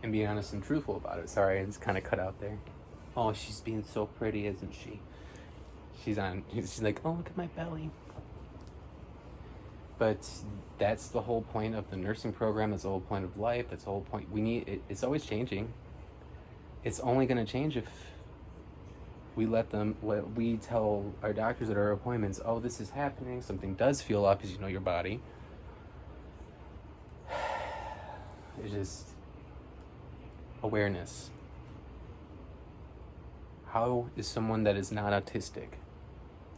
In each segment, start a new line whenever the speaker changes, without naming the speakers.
and being honest and truthful about it. Sorry, I just kind of cut out there. Oh, she's being so pretty, isn't she? She's like, oh, look at my belly. But that's the whole point of the nursing program. That's the whole point of life. That's the whole point. It's always changing. It's only going to change if we tell our doctors at our appointments, oh, this is happening. Something does feel up because you know your body. It's just awareness. How is someone that is not autistic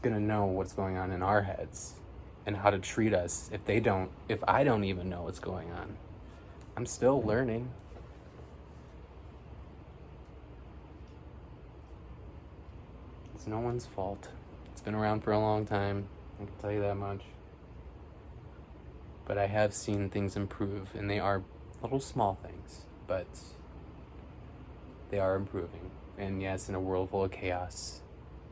gonna know what's going on in our heads and how to treat us if I don't even know what's going on? I'm still learning. It's no one's fault. It's been around for a long time, I can tell you that much. But I have seen things improve, and they are little small things, but they are improving. And yes, in a world full of chaos,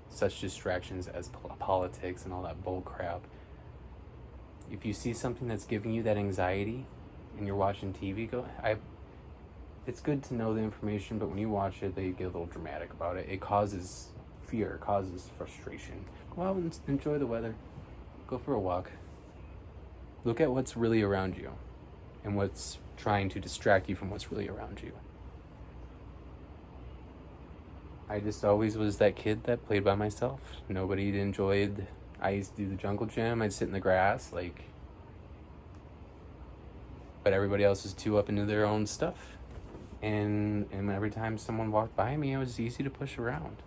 such distractions as politics and all that bull crap, if you see something that's giving you that anxiety and you're watching TV, it's good to know the information, but when you watch it, they get a little dramatic about it. It causes fear, it causes frustration. Go out and enjoy the weather. Go for a walk. Look at what's really around you and what's trying to distract you from what's really around you. I just always was that kid that played by myself. Nobody enjoyed. I used to do the jungle gym. I'd sit in the grass, but everybody else was too up into their own stuff. And every time someone walked by me, it was easy to push around.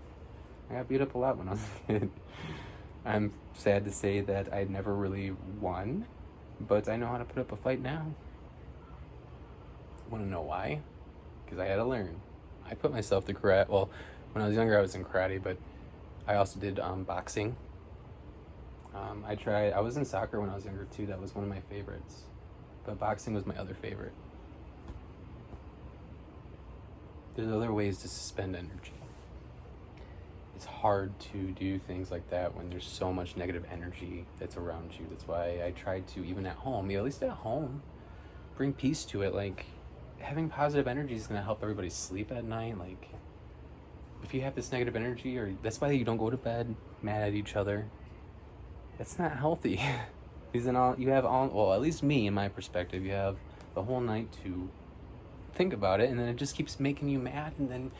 I got beat up a lot when I was a kid. I'm sad to say that I never really won, but I know how to put up a fight now. Want to know why? Because I had to learn. I put myself to karate. Well, when I was younger, I was in karate, but I also did boxing. I was in soccer when I was younger too. That was one of my favorites. But boxing was my other favorite. There's other ways to suspend energy. It's hard to do things like that when there's so much negative energy that's around you. That's why I try to, even at home, at least at home, bring peace to it. Like, having positive energy is going to help everybody sleep at night. Like, if you have this negative energy, or that's why you don't go to bed mad at each other, that's not healthy. Because then at least me, in my perspective, you have the whole night to think about it, and then it just keeps making you mad, and then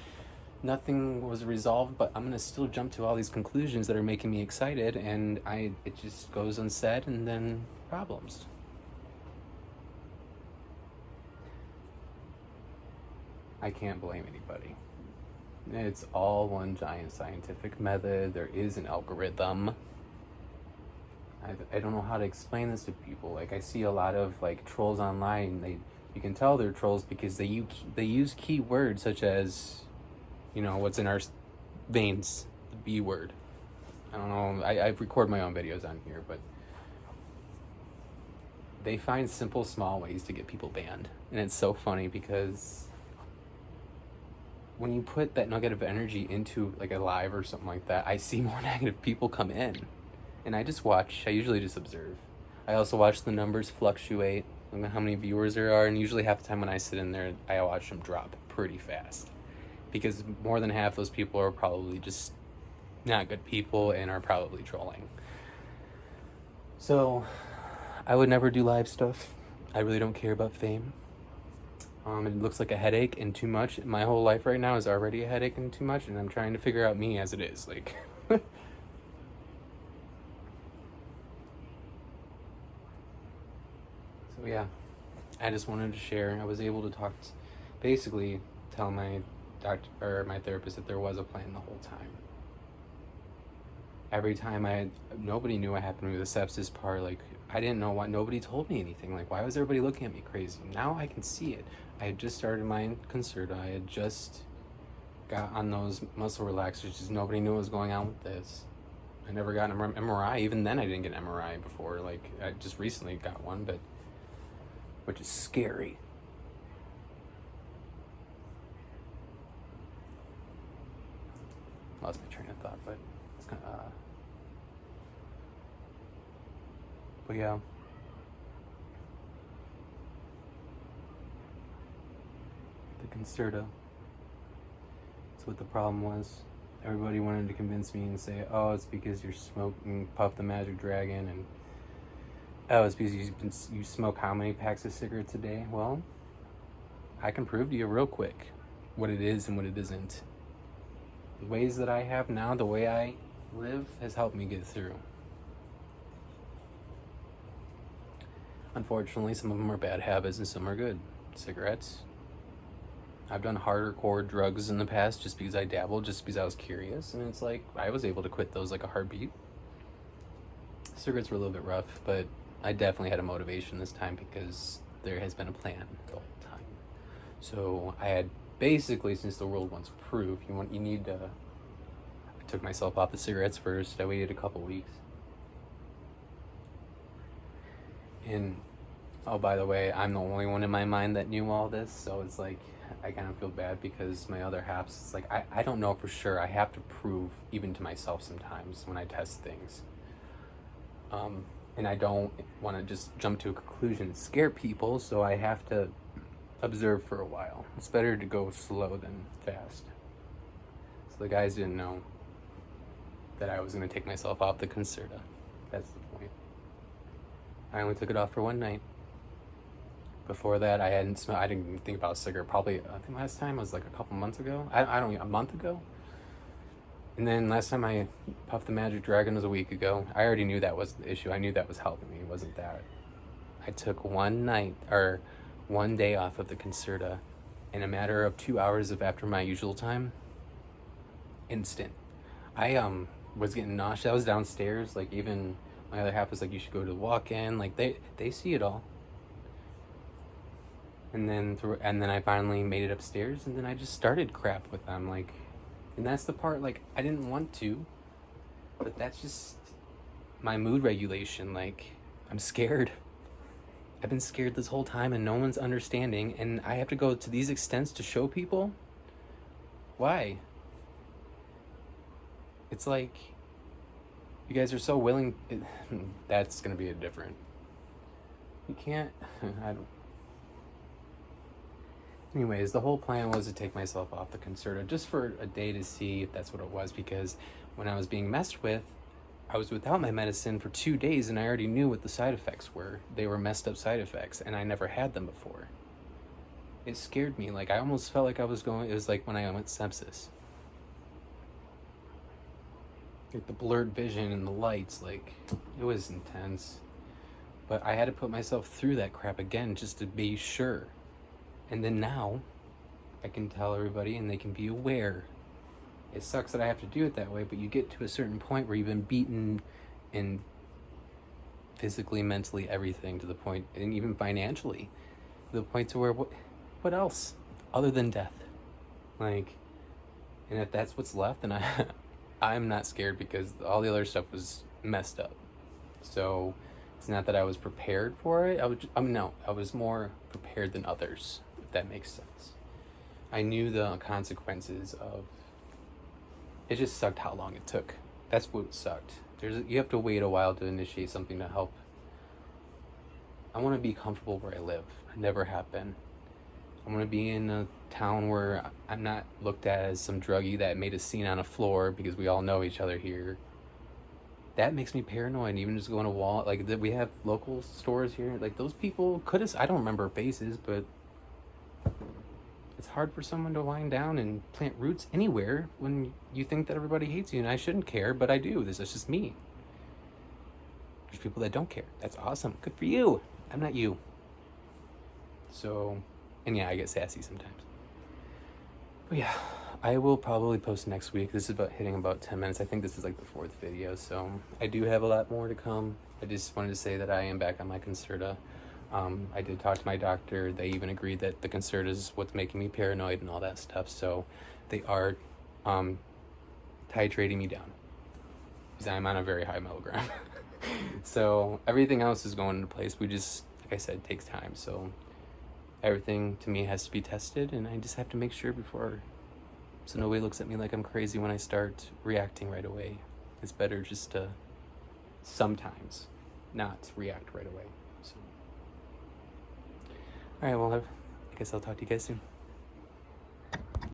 nothing was resolved, but I'm gonna still jump to all these conclusions that are making me excited, and it just goes unsaid, and then problems. I can't blame anybody. It's all one giant scientific method. There is an algorithm. I don't know how to explain this to people. Like, I see a lot of trolls online. You can tell they're trolls because they use key words such as, what's in our veins, the B word. I don't know. I record my own videos on here, but they find simple, small ways to get people banned, and it's so funny because when you put that negative energy into a live or something like that, I see more negative people come in. And I just watch. I usually just observe. I also watch the numbers fluctuate, how many viewers there are, and usually half the time when I sit in there, I watch them drop pretty fast. Because more than half those people are probably just not good people and are probably trolling. So, I would never do live stuff. I really don't care about fame. It looks like a headache and too much. My whole life right now is already a headache and too much, and I'm trying to figure out me as it is. So yeah, I just wanted to share. I was able to basically tell my doctor or my therapist that there was a plan the whole time. Every time nobody knew what happened with the sepsis part. I didn't know why nobody told me anything. Why was everybody looking at me crazy? Now I can see it. I had just started my Concerta. I had just got on those muscle relaxers. Just nobody knew what was going on with this. I never got an MRI. Even then, I didn't get an MRI before. I just recently got one, which is scary. Lost my train of thought, but it's kind of. But yeah. The Concerta. That's what the problem was. Everybody wanted to convince me and say, oh, it's because you're smoking Puff the Magic Dragon, and oh, it's because you smoke how many packs of cigarettes a day? Well, I can prove to you real quick what it is and what it isn't. The ways that I have now, the way I live, has helped me get through. Unfortunately, some of them are bad habits and some are good. Cigarettes. I've done harder core drugs in the past just because I dabbled, just because I was curious, and it's like I was able to quit those like a heartbeat. Cigarettes were a little bit rough, but I definitely had a motivation this time because there has been a plan the whole time. So I had basically, since the world wants proof, you need to. I took myself off the cigarettes first. I waited a couple weeks. And oh, by the way, I'm the only one in my mind that knew all this, so it's like I kind of feel bad because my other halves, it's like I don't know for sure. I have to prove even to myself sometimes when I test things. And I don't want to just jump to a conclusion and scare people, so I have to observe for a while. It's better to go slow than fast. So the guys didn't know that I was going to take myself off the Concerta. That's the point. I only took it off for one night. Before that, I didn't even think about a cigarette. Probably, I think last time was like a couple months ago. A month ago. And then last time I puffed the Magic Dragon was a week ago. I already knew that was the issue. I knew that was helping me. It wasn't that. I took one day off of the Concerta in a matter of 2 hours after my usual time. Instant. I was getting nauseous. I was downstairs. Like, even my other half was like, you should go to the walk-in. Like, they see it all. And then I finally made it upstairs, and then I just started crap with them, like, and that's the part, like, I didn't want to, but that's just my mood regulation. Like, I'm scared. I've been scared this whole time, and no one's understanding, and I have to go to these extents to show people? Why? It's like, you guys are so willing, that's gonna be a different, you can't, Anyways, the whole plan was to take myself off the Concerta just for a day to see if that's what it was, because when I was being messed with, I was without my medicine for 2 days and I already knew what the side effects were. They were messed up side effects and I never had them before. It scared me. Like, I almost felt like it was like when I went sepsis. Like the blurred vision and the lights, like, it was intense. But I had to put myself through that crap again just to be sure. And then now, I can tell everybody and they can be aware. It sucks that I have to do it that way, but you get to a certain point where you've been beaten in physically, mentally, everything, to the point, and even financially, to the point to where, what else other than death? Like, and if that's what's left, then I'm not scared because all the other stuff was messed up. So it's not that I was prepared for it. I was more prepared than others. That makes sense. I knew the consequences of it. Just sucked how long it took. That's what sucked. You have to wait a while to initiate something to help. I want to be comfortable where I live. I never have been. I want to be in a town where I'm not looked at as some druggie that made a scene on a floor because we all know each other here. That makes me paranoid. Even just going to like, we have local stores here. Like, those people I don't remember faces, but it's hard for someone to wind down and plant roots anywhere when you think that everybody hates you, and I shouldn't care, but I do. This is just me. There's people that don't care. That's awesome. Good for you. I'm not you. So, and yeah, I get sassy sometimes. But yeah, I will probably post next week. This is hitting about 10 minutes. I think this is like the 4th video, so I do have a lot more to come. I just wanted to say that I am back on my Concerta. I did talk to my doctor. They even agreed that the Concerta is what's making me paranoid and all that stuff. So they are titrating me down because I'm on a very high milligram. So everything else is going into place. We just, like I said, it takes time. So everything to me has to be tested, and I just have to make sure so nobody looks at me like I'm crazy when I start reacting right away. It's better just to sometimes not react right away. So. All right, well, I guess I'll talk to you guys soon.